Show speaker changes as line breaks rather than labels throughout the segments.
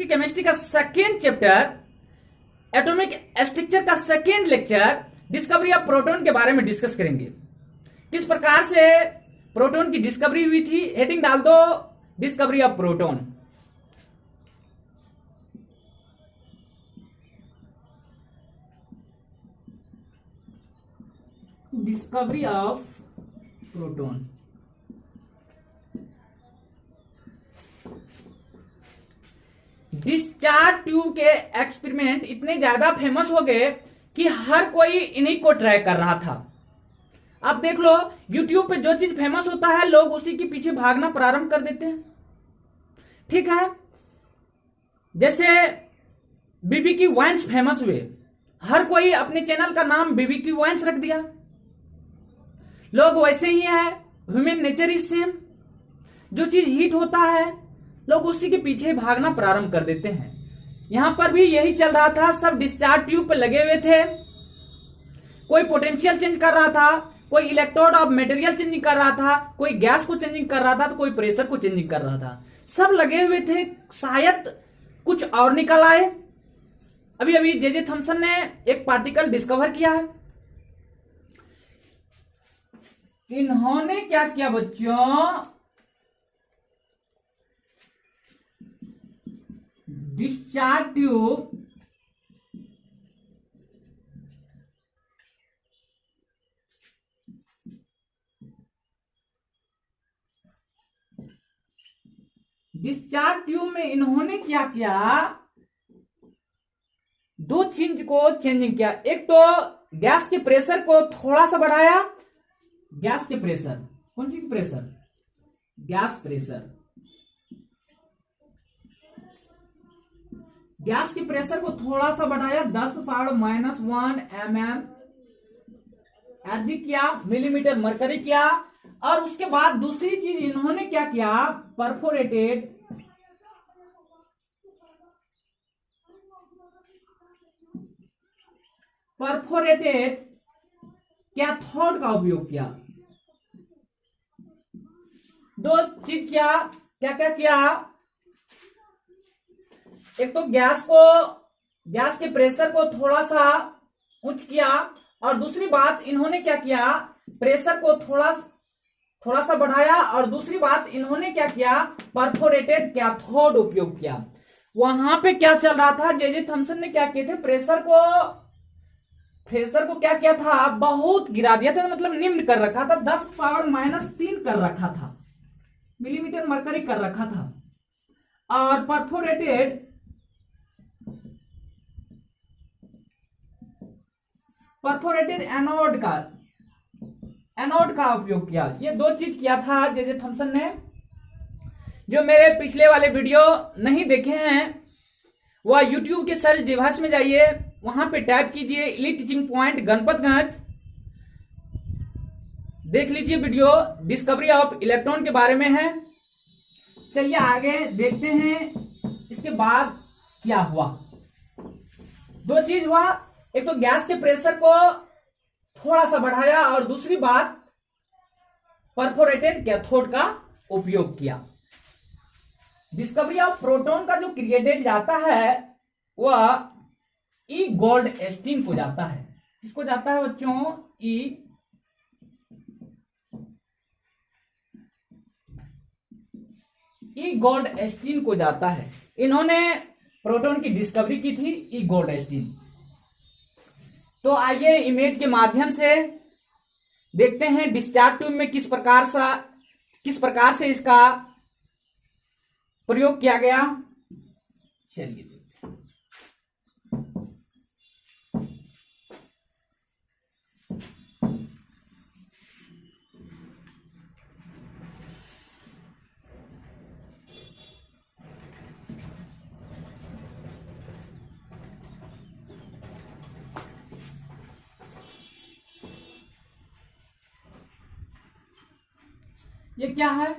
Chemistry का second chapter atomic structure का second lecture discovery of proton के बारे में डिस्कस करेंगे। किस प्रकार से प्रोटॉन की डिस्कवरी हुई थी, हेडिंग डाल दो discovery of proton. Discovery of proton. Discharge tube के एक्सपेरिमेंट इतने ज्यादा फेमस हो गए कि हर कोई इन्हीं को ट्राई कर रहा था। आप देख लो, यूट्यूब पे जो चीज फेमस होता है लोग उसी के पीछे भागना प्रारंभ कर देते हैं। ठीक है, जैसे बीबीक्यू वाइन्स फेमस हुए, हर कोई अपने चैनल का नाम बीबीक्यू वाइन्स रख दिया। लोग वैसे ही है, ह्यूमन नेचर इज सेम। जो चीज हिट होता है लोग उसी के पीछे भागना प्रारंभ कर देते हैं। यहां पर भी यही चल रहा था, सब डिस्चार्ज ट्यूब पर लगे हुए थे। कोई पोटेंशियल चेंज कर रहा था, कोई इलेक्ट्रोड ऑफ मटेरियल चेंजिंग कर रहा था, कोई गैस को चेंजिंग कर रहा था, तो कोई प्रेशर को चेंजिंग कर रहा था। सब लगे हुए थे, शायद कुछ और निकल आए। अभी अभी जे थॉमसन ने एक पार्टिकल डिस्कवर किया है। इन्होंने क्या किया बच्चों, डिस्चार्ज ट्यूब में इन्होंने क्या किया, दो चीज को चेंजिंग किया। एक तो गैस के प्रेशर को थोड़ा सा बढ़ाया। गैस के प्रेशर, कौन सी प्रेशर? Gas pressure. गैस के प्रेशर को थोड़ा सा बढ़ाया, 10⁻⁻1 mm अधिक किया, मिलीमीटर मरकरी किया। और उसके बाद दूसरी चीज इन्होंने क्या किया, परफोरेटेड कैथोड का उपयोग किया। दो चीज किया, क्या क्या किया, एक तो गैस के प्रेशर को थोड़ा सा उच्च किया, और दूसरी बात इन्होंने क्या किया, प्रेशर को थोड़ा सा बढ़ाया, और दूसरी बात इन्होंने क्या किया, परफोरेटेड कैथोड उपयोग किया। वहां पे क्या चल रहा था, जे थॉमसन ने क्या किए थे, प्रेशर को क्या किया था, बहुत गिरा दिया था, मतलब निम्न कर रखा था, 10⁻³ कर रखा था, मिलीमीटर मरकरी कर रखा था। और परफोरेटेड एनोड का उपयोग किया। ये दो चीज किया था जे थॉमसन ने। जो मेरे पिछले वाले वीडियो नहीं देखे हैं वह यूट्यूब के सर्च डिवाइस में जाइए, वहां पे टाइप कीजिए इलीट टीचिंग पॉइंट गणपतगंज, देख लीजिए वीडियो, डिस्कवरी ऑफ इलेक्ट्रॉन के बारे में है। चलिए आगे देखते हैं इसके बाद क्या हुआ। दो चीज हुआ, एक तो गैस के प्रेशर को थोड़ा सा बढ़ाया, और दूसरी बात परफोरेटेड कैथोड का उपयोग किया। डिस्कवरी ऑफ प्रोटॉन का जो क्रिएटेड जाता है वह ई गोल्डस्टीन को जाता है। किसको जाता है बच्चों? ई गोल्डस्टीन को जाता है। इन्होंने प्रोटॉन की डिस्कवरी की थी, ई गोल्डस्टीन। तो आइए इमेज के माध्यम से देखते हैं डिस्चार्ज ट्यूब में किस प्रकार से इसका प्रयोग किया गया। चलिए ये क्या है?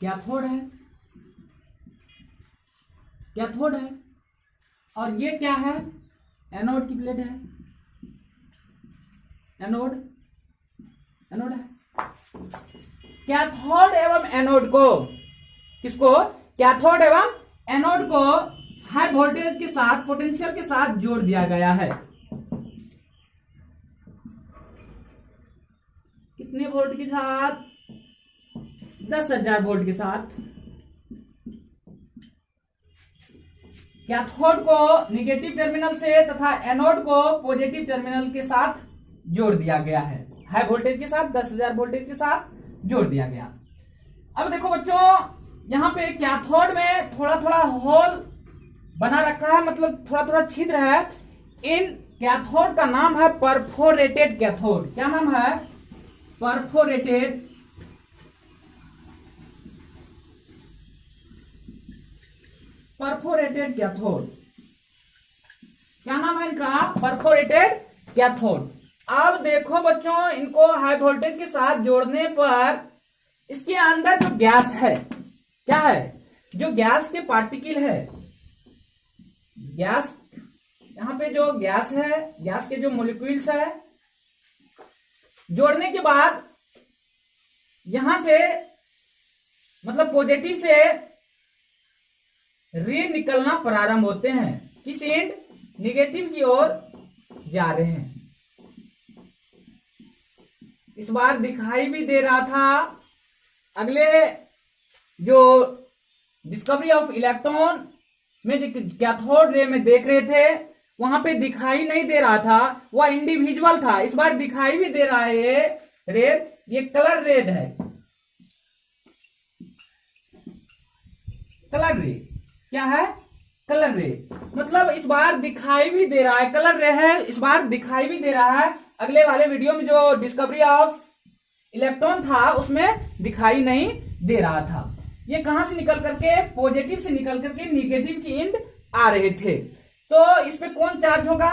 कैथोड है, कैथोड है। और ये क्या है? एनोड की प्लेट है, एनोड है। कैथोड एवं एनोड को, किसको? कैथोड एवं एनोड को हाई वोल्टेज के साथ पोटेंशियल के साथ जोड़ दिया गया है। कितने वोल्ट के साथ? 10,000 वोल्ट के साथ। कैथोड को निगेटिव टर्मिनल से तथा एनोड को पॉजिटिव टर्मिनल के साथ जोड़ दिया गया है। हाई वोल्टेज के साथ 10,000 वोल्टेज के साथ जोड़ दिया गया। अब देखो बच्चों, यहां पे कैथोड में थोड़ा थोड़ा होल बना रखा है, मतलब थोड़ा थोड़ा छिद्र है। इन कैथोड का नाम है परफोरेटेड कैथोड। क्या नाम है? Perforated cathode. क्या नाम है इनका? Perforated cathode. अब देखो बच्चों, इनको हाई वोल्टेज के साथ जोड़ने पर इसके अंदर जो गैस है, क्या है? जो गैस के पार्टिकल है, गैस, यहां पे जो गैस है, गैस के जो मोलिक्यूल्स है, जोड़ने के बाद यहां से मतलब पॉजिटिव से रे निकलना प्रारंभ होते हैं। किस एंड? निगेटिव की ओर जा रहे हैं। इस बार दिखाई भी दे रहा था, अगले जो डिस्कवरी ऑफ इलेक्ट्रॉन में जो कैथोड रे में देख रहे थे, वहां पे दिखाई नहीं दे रहा था, वह इंडिविजुअल था। इस बार दिखाई भी दे रहा है ये रेड, ये कलर रेड है, कलर रे। क्या है? कलर रे। मतलब इस बार दिखाई भी दे रहा है, कलर रे है, इस बार दिखाई भी दे रहा है। अगले वाले वीडियो में जो डिस्कवरी ऑफ इलेक्ट्रॉन था उसमें दिखाई नहीं दे रहा था। ये कहां से निकल करके? पॉजिटिव से निकल करके निगेटिव की एंड आ रहे थे। तो इस पे कौन चार्ज होगा?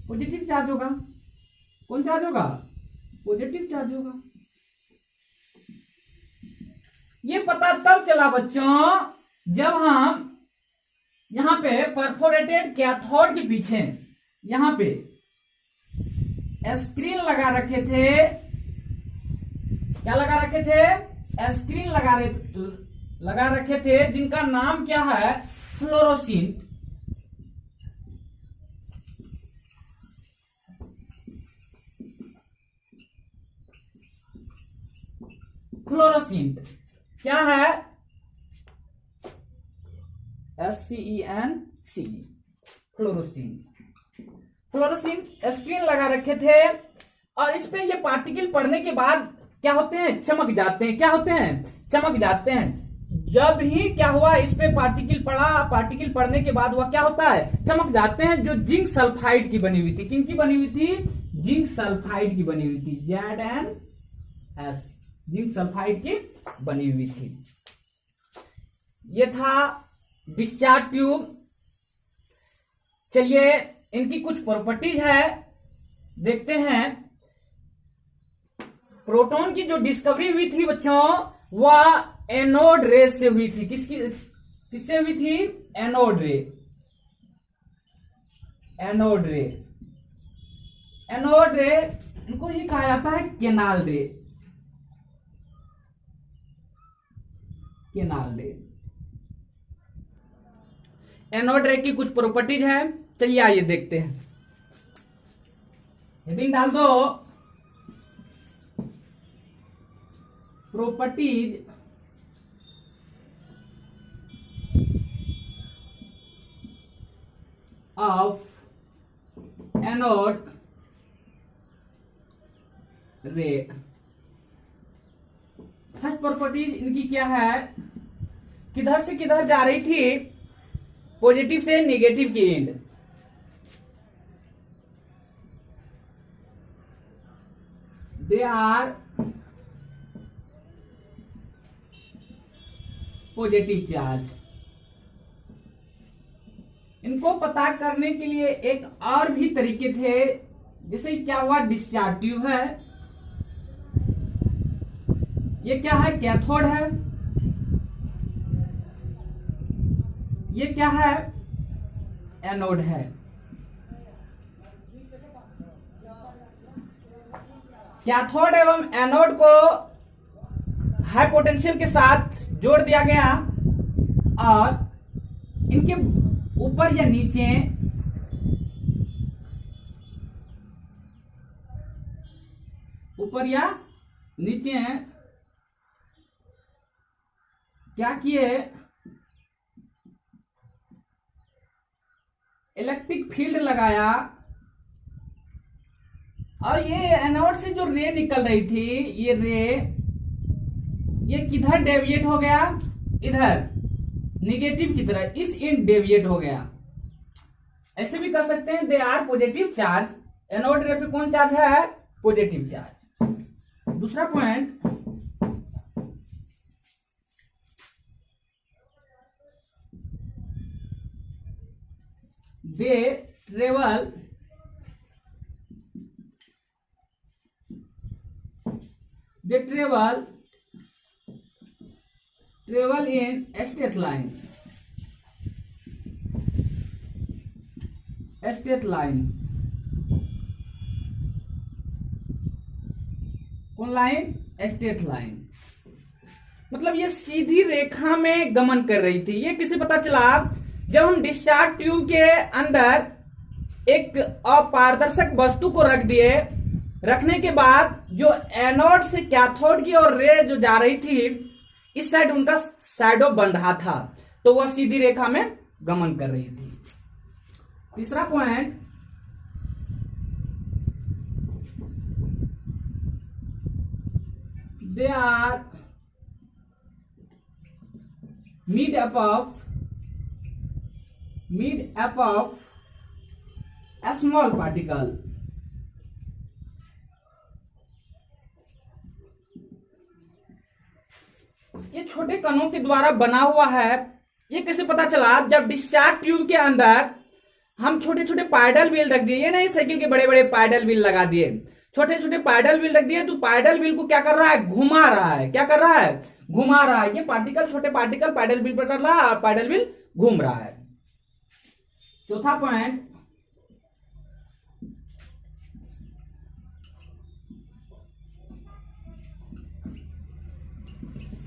पॉजिटिव चार्ज होगा। कौन चार्ज होगा? पॉजिटिव चार्ज होगा। ये पता तब चला बच्चों जब हम यहां पे परफोरेटेड कैथोड के पीछे यहां पे स्क्रीन लगा रखे थे। क्या लगा रखे थे? स्क्रीन लगा रखे थे, जिनका नाम क्या है? फ्लोरोसेंट। फ्लोरोसेंट क्या है? SCENC, fluorescent. फ्लोरोसेंट स्क्रीन लगा रखे थे और इस पे ये पार्टिकल पड़ने के बाद क्या होते हैं? चमक जाते हैं। क्या होते हैं? चमक जाते हैं। जब ही क्या हुआ, इस पे पार्टिकल पड़ा, पार्टिकल पड़ने के बाद वह क्या होता है? चमक जाते हैं। जो जिंक सल्फाइड की बनी हुई थी, किनकी बनी हुई थी? जिंक सल्फाइड की बनी हुई थी, ZnS, जिंक सल्फाइड की बनी हुई थी। ये था डिस्चार्ज ट्यूब। चलिए इनकी कुछ प्रॉपर्टीज है, देखते हैं। प्रोटॉन की जो डिस्कवरी हुई थी बच्चों, वह एनोड रे से हुई थी। किससे हुई थी? एनोड रे। एनोड रे, एनोड रे, इनको ही कहा जाता है केनाल रे। केनाल रे। एनोड रे की कुछ प्रॉपर्टीज है, चलिए आइए देखते हैं। हेडिंग डाल दो, प्रॉपर्टीज ऑफ एनोड रे। फर्स्ट प्रॉपर्टीज इनकी क्या है? किधर से किधर जा रही थी? पॉजिटिव से नेगेटिव की end. They are positive charge. इनको पता करने के लिए एक और भी तरीके थे, जैसे क्या हुआ? डिस्चार्ज ट्यूब है, ये क्या है? कैथोड है, ये क्या है? एनोड है। कैथोड एवं एनोड को हाई पोटेंशियल के साथ जोड़ दिया गया और इनके ऊपर या नीचे क्या किए, इलेक्ट्रिक फील्ड लगाया, और ये एनोड से जो रे निकल रही थी, ये रे ये किधर डेविएट हो गया, इधर निगेटिव की तरह, इस इंड डेविएट हो गया। ऐसे भी कर सकते हैं, they are positive charge, anode ray पे कौन चार्ज है, पॉजिटिव चार्ज। दूसरा point, they travel in straight line, कौन लाइन, स्ट्रेट लाइन। मतलब ये सीधी रेखा में गमन कर रही थी। ये किसे पता चला, जब हम डिस्चार्ज ट्यूब के अंदर एक अपारदर्शक वस्तु को रख दिए, रखने के बाद जो एनोड से कैथोड की ओर रे जो जा रही थी, इस साइड उनका शैडो बन रहा था, तो वह सीधी रेखा में गमन कर रही थी। तीसरा point, they are mid above a small particle। ये छोटे कणों के द्वारा बना हुआ है। ये कैसे पता चला, जब डिस्चार्ज ट्यूब के अंदर हम छोटे छोटे पाइडल व्हील रख दिए, ये नहीं साइकिल के बड़े बड़े पाइडल व्हील लगा दिए, छोटे छोटे पाइडल व्हील रख दिए, तो पाइडल व्हील को क्या कर रहा है, घुमा रहा है। क्या कर रहा है, घुमा रहा है। ये पार्टिकल, छोटे पार्टिकल पाइडल व्हील पर कर रहा है और पाइडल व्हील घूम रहा है। चौथा पॉइंट,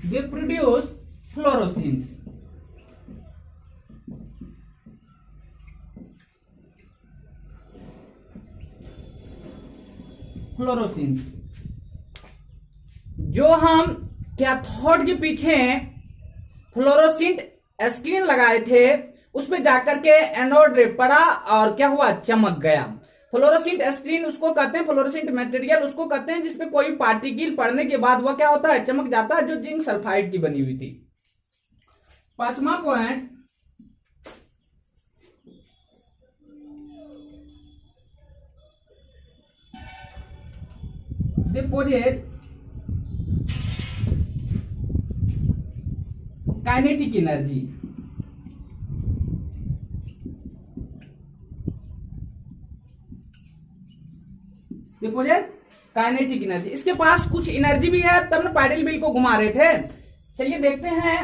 दे प्रोड्यूस फ्लोरोसेंस। जो हम कैथोड के पीछे फ्लोरोसेंट स्क्रीन लगाए थे, उसमें जाकर के एनोड रे पड़ा और क्या हुआ, चमक गया। फ्लोरोसेंट स्क्रीन उसको कहते हैं, फ्लोरोसेंट मटेरियल उसको कहते हैं जिसपे कोई पार्टिकल पड़ने के बाद वह क्या होता है, चमक जाता है, जो जिंक सल्फाइड की बनी हुई थी। पांचवा point, they possess kinetic energy. देखो ये काइनेटिक एनर्जी, इसके पास कुछ एनर्जी भी है, तब ना पाइडल व्हील को घुमा रहे थे। चलिए देखते हैं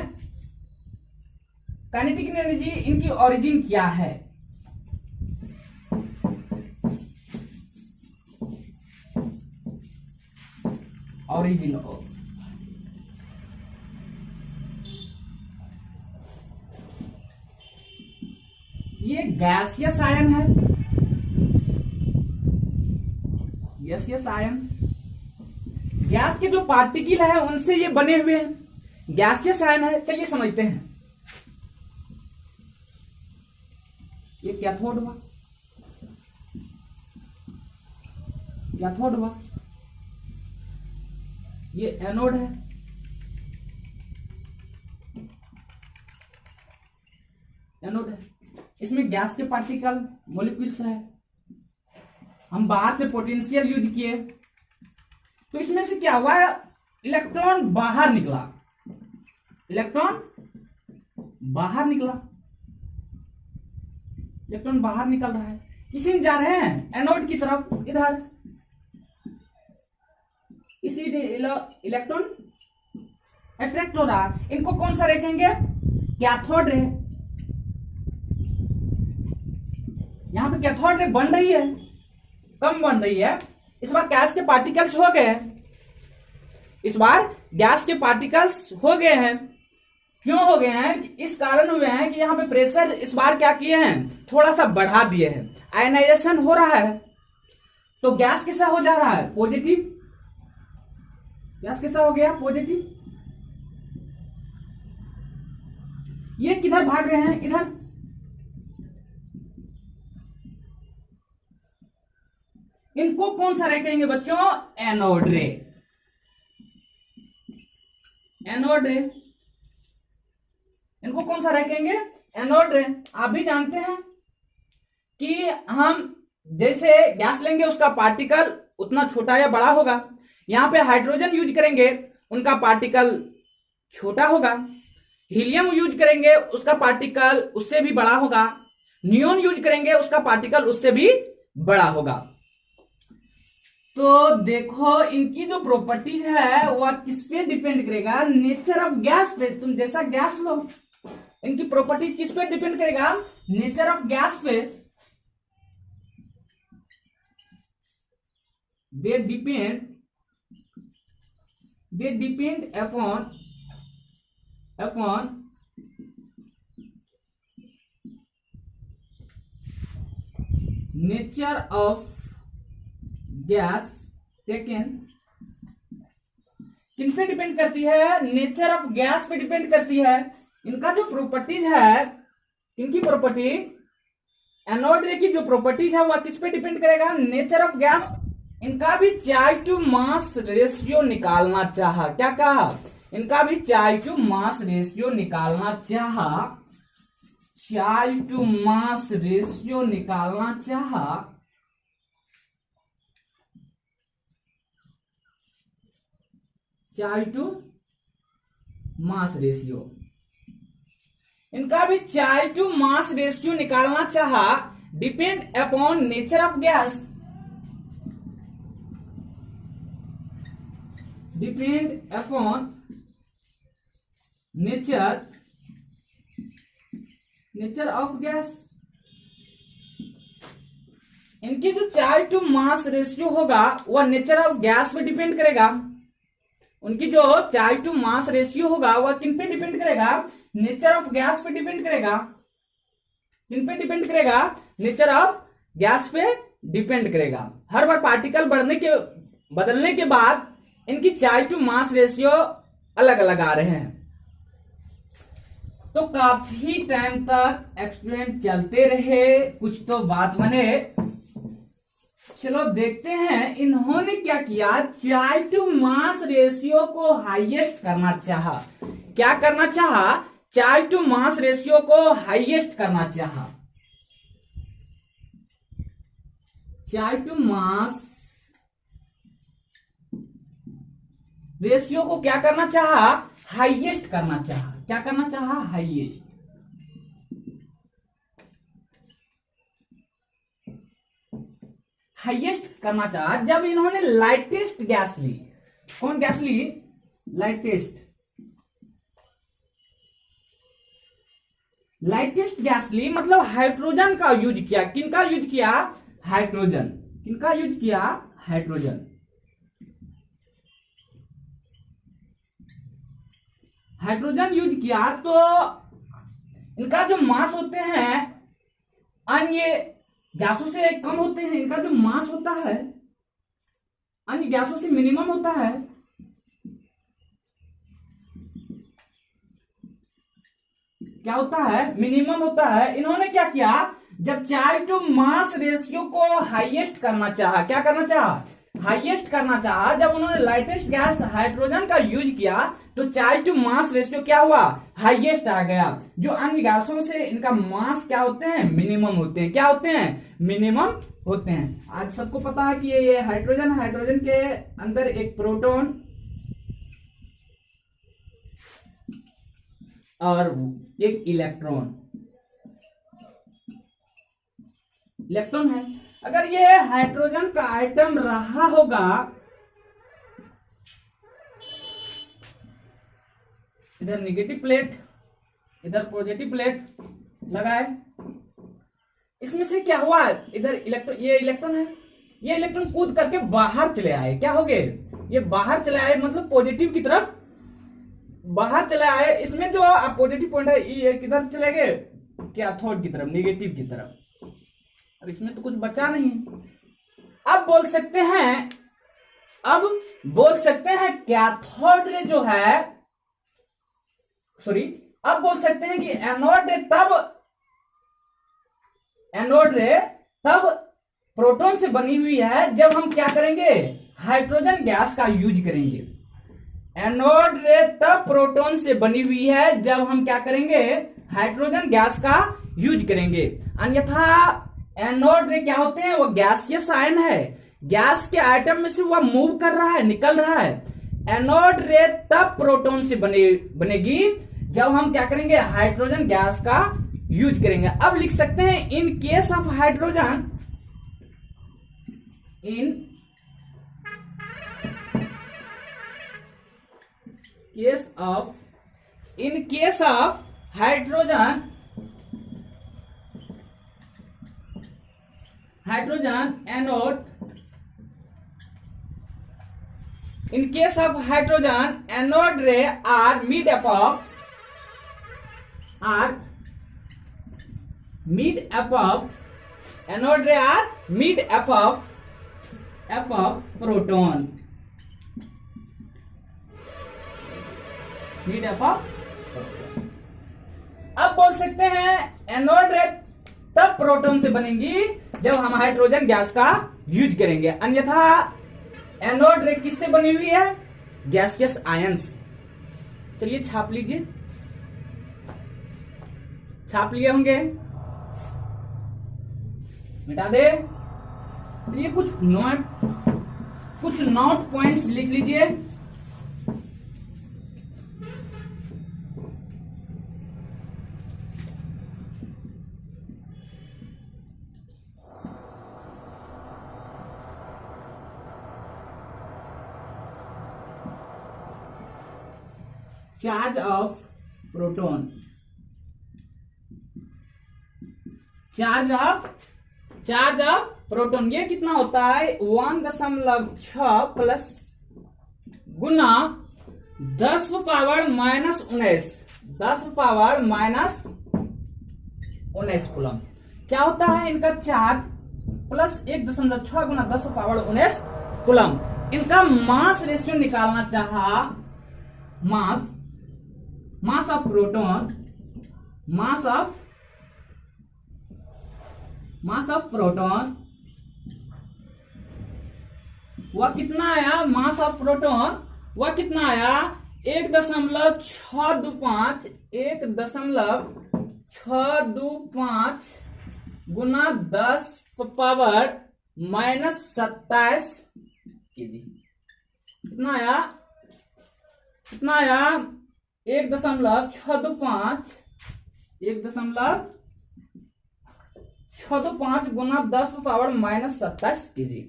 काइनेटिक एनर्जी, इनकी ओरिजिन क्या है। ओरिजिन, ये गैसियस आयन है, गैसियस आयन, गैस के जो पार्टिकल है उनसे ये बने हुए हैं, गैसियस आयन है। चलिए समझते हैं। ये कैथोड हुआ, कैथोड हुआ, ये एनोड है, एनोड है। इसमें गैस के पार्टिकल मॉलिक्यूल्स है। हम बाहर से पोटेंशियल यूज किए, तो इसमें से क्या हुआ, इलेक्ट्रॉन बाहर निकला, इलेक्ट्रॉन बाहर निकला, इलेक्ट्रॉन बाहर निकल रहा है। किसी में जा रहे हैं, एनोड की तरफ, इधर इसी इलेक्ट्रॉन अट्रैक्ट हो रहा है। इनको कौन सा रे कहेंगे, कैथोड रे। यहां पे कैथोड रे बन रही है, कम बन रही है। इस बार गैस के पार्टिकल्स हो गए, इस बार गैस के पार्टिकल्स हो गए हैं, क्यों हो गए हैं? इस कारण हुए हैं कि यहाँ पे प्रेशर इस बार क्या किए हैं, थोड़ा सा बढ़ा दिए हैं, आयनाइजेशन हो रहा है। तो गैस कैसा हो जा रहा है, पॉजिटिव। गैस कैसा हो गया, पॉजिटिव। ये किधर भाग रहे हैं, इधर। इनको कौन सा रे कहेंगे बच्चों, एनोड रे। एनोड रे, इनको कौन सा रे कहेंगे, एनोड रे। आप भी जानते हैं कि हम जैसे गैस लेंगे उसका पार्टिकल उतना छोटा या बड़ा होगा। यहां पे हाइड्रोजन यूज करेंगे, उनका पार्टिकल छोटा होगा। हीलियम यूज करेंगे, उसका पार्टिकल उससे भी बड़ा होगा। नियोन यूज करेंगे, उसका पार्टिकल उससे भी बड़ा होगा। तो देखो इनकी जो प्रॉपर्टीज है वह किस पे डिपेंड करेगा, नेचर ऑफ गैस पे। तुम जैसा गैस लो, इनकी प्रॉपर्टीज किस पे डिपेंड करेगा, नेचर ऑफ गैस पे। They depend upon nature of gas taken. किन पे डिपेंड करती है, नेचर ऑफ गैस पे डिपेंड करती है। इनका जो प्रॉपर्टीज है, इनकी प्रॉपर्टी, एनोड रे की जो प्रॉपर्टीज है वह किस पे डिपेंड करेगा, नेचर ऑफ गैस। इनका भी चार्ज टू मास रेशियो निकालना चाहा, क्या कहा, इनका भी चार्ज टू मास रेशियो निकालना चाहा, चार्ज टू मास रेशियो निकालना चाहा। चार्ज टू मास रेशियो, इनका भी चार्ज टू मास रेशियो निकालना चाहा, depend upon nature of gas. Depend upon nature of gas. इनकी जो चार्ज टू मास रेशियो होगा वह नेचर ऑफ गैस पे डिपेंड करेगा। उनकी जो चार्ज टू मास रेशियो होगा वह किन पे डिपेंड करेगा, नेचर ऑफ गैस पे डिपेंड करेगा। किन पे डिपेंड करेगा, नेचर ऑफ गैस पे डिपेंड करेगा। हर बार पार्टिकल बदलने के बाद इनकी चार्ज टू मास रेशियो अलग अलग आ रहे हैं। तो काफी टाइम तक एक्सपेरिमेंट चलते रहे, कुछ तो बात बने। चलो देखते हैं इन्होंने क्या किया, चार्ज टू मास रेशियो को हाईएस्ट करना चाहा। क्या करना चाहा, चार्ज टू मास रेशियो को हाईएस्ट करना चाहा। चार्ज टू मास रेशियो को क्या करना चाहा, हाईएस्ट करना चाहा। क्या करना चाहा, हाईएस्ट। हाईएस्ट करना चाहा जब इन्होंने लाइटेस्ट गैस ली। कौन गैस ली, लाइटेस्ट गैस ली, मतलब हाइड्रोजन का यूज किया। किनका यूज किया, हाइड्रोजन। किनका यूज किया, हाइड्रोजन। हाइड्रोजन यूज किया तो इनका जो मास होते हैं अन्य गैसों से कम होते हैं। इनका जो मास होता है अन्य गैसों से मिनिमम होता है। क्या होता है, मिनिमम होता है। इन्होंने क्या किया, जब चार्ज टू मास रेशियो को हाईएस्ट करना चाहा, क्या करना चाहा, हाईएस्ट करना चाहा। जब उन्होंने लाइटेस्ट गैस हाइड्रोजन का यूज किया तो चार्ज टू मास रेशियो क्या हुआ, हाईएस्ट आ गया। जो अन्य गैसों से इनका मास क्या होते हैं, मिनिमम होते हैं। क्या होते हैं, मिनिमम होते हैं। आज सबको पता है कि ये हाइड्रोजन, हाइड्रोजन के अंदर एक प्रोटॉन और एक इलेक्ट्रॉन है। अगर ये हाइड्रोजन का आइटम रहा होगा, इधर नेगेटिव प्लेट इधर पॉजिटिव प्लेट लगाए, इसमें से क्या हुआ, इधर इलेक्ट्रॉन, ये इलेक्ट्रॉन है, ये इलेक्ट्रॉन कूद करके बाहर चले आए। क्या हो गए, ये बाहर चले आए, मतलब पॉजिटिव की तरफ बाहर चले आए, इसमें जो पॉजिटिव पॉइंट है ई है किधर चले गए, कैथोड की तरफ, नेगेटिव की तरफ। अब इसमें तो कुछ बचा नहीं। अब बोल सकते हैं कैथोड रे जो है, सॉरी, अब बोल सकते हैं कि एनोड रे तब प्रोटॉन से बनी हुई है जब हम क्या करेंगे, हाइड्रोजन गैस का यूज करेंगे। एनोड रे तब प्रोटॉन से बनी हुई है जब हम क्या करेंगे, हाइड्रोजन गैस का यूज करेंगे। अन्यथा एनोड रे क्या होते हैं, वो गैसियस आयन है, गैस के आइटम में से वह मूव कर रहा है, निकल रहा है। एनोड रे तब प्रोटॉन से बनेगी जब हम क्या करेंगे, हाइड्रोजन गैस का यूज करेंगे। अब लिख सकते हैं in case of hydrogen, in case of hydrogen anode, in case of hydrogen anode ray are made up of anode ray are made up of proton, made up of proton। अब बोल सकते हैं anode रे तब proton से बनेगी जब हम हाइड्रोजन गैस का यूज करेंगे। अन्यथा एनोड रे किससे बनी हुई है, गैसियस आयंस। चलिए छाप लीजिए, छाप लिए होंगे, मिटा दे। चलिए कुछ नोट पॉइंट्स लिख लीजिए। Charge of proton, charge of proton ये कितना होता है, 1.6 प्लस गुना 10⁻⁻⁹, 10⁻⁻⁹ कूलम। क्या होता है इनका चार्ज, प्लस 1.6 गुना 10⁻⁹ कूलम। इनका मास रेशियो निकालना चाहा, mass of proton, mass of proton वह कितना आया, मास ऑफ प्रोटॉन वह कितना आया, 1.625 गुना 10⁻⁻27 केजी। कितना आया 1.625 गुना 10⁻⁻27 केजी।